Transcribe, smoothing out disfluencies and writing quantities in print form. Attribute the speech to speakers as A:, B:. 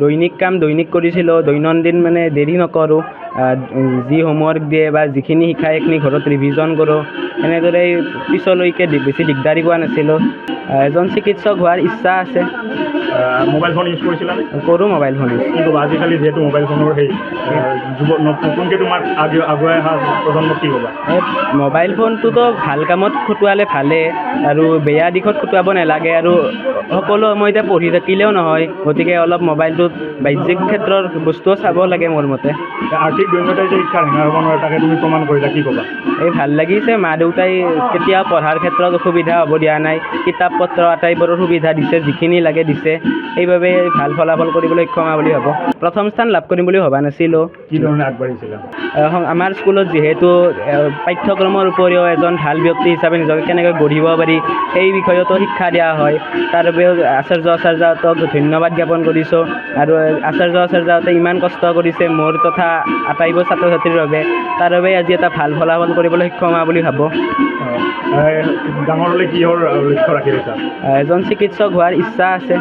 A: দৈনিক কাম দৈনিক কৰিছিলোঁ, দৈনন্দিন মানে দেৰি নকৰোঁ, যি হোমৱৰ্ক দিয়ে বা যিখিনি শিকায় সেইখিনি ঘৰত ৰিভিজন কৰোঁ। এনেদৰে পিছলৈকে বেছি দিগদাৰি পোৱা নাছিলোঁ। এজন চিকিৎসক হোৱাৰ ইচ্ছা আছে।
B: মোবাইল ফোন ইউজ কৰিছিলানে?
A: কৰোঁ মোবাইল ফোন ইউজ।
B: কিন্তু আজিকালি যিহেতু মোবাইল ফোনৰ সেই নতুনকৈ তোমাৰ আগুৱাই অহা প্ৰজন্মক কি ক'বা?
A: মোবাইল ফোনটোতো ভাল কামত খটুৱালে ভালেই, আৰু বেয়া দিশত খটুৱাব নালাগে। আৰু সকলো সময়তে পঢ়ি থাকিলেও নহয়, গতিকে অলপ মোবাইলটোত বাহ্যিক ক্ষেত্ৰৰ বস্তুও চাব লাগে মোৰ মতে।
B: আৰ্থিক দৈন্যতাই যে শিক্ষাৰ হেঙাৰ হ'ব নোৱাৰে, তাকে তুমি প্ৰমাণ কৰিলা, কি ক'বা?
A: ভাল লাগিছে, মা দেউতাই কেতিয়াও পঢ়াৰ ক্ষেত্ৰত অসুবিধা হ'ব দিয়া নাই। কিতাপ পত্ৰ আটাইবোৰৰ সুবিধা দিছে, যিখিনি লাগে দিছে। সেইবাবে ভাল ফলাফল কৰিবলৈ সক্ষম হোৱা বুলি ভাবোঁ। প্ৰথম স্থান লাভ কৰিম বুলি ভবা নাছিলোঁ।
B: কি ধৰণে আগবাঢ়িছিলা?
A: আমাৰ স্কুলত যিহেতু পাঠ্যক্ৰমৰ উপৰিও এজন ভাল ব্যক্তি হিচাপে নিজকে কেনেকৈ গঢ়িব পাৰি সেই বিষয়তো শিক্ষা দিয়া হয়। তাৰ বাবেও আচাৰ্যহঁতক ধন্যবাদ জ্ঞাপন কৰিছোঁ। আৰু আচাৰ্যহঁতে ইমান কষ্ট কৰিছে মোৰ তথা আটাইবোৰ ছাত্ৰ ছাত্ৰীৰ বাবে, তাৰ বাবে আজি এটা ভাল ফলাফল কৰিবলৈ সক্ষম হোৱা বুলি ভাবোঁ।
B: ডাঙৰলৈ কিহৰ লক্ষ্য ৰাখি লৈছা?
A: এজন চিকিৎসক হোৱাৰ ইচ্ছা আছে।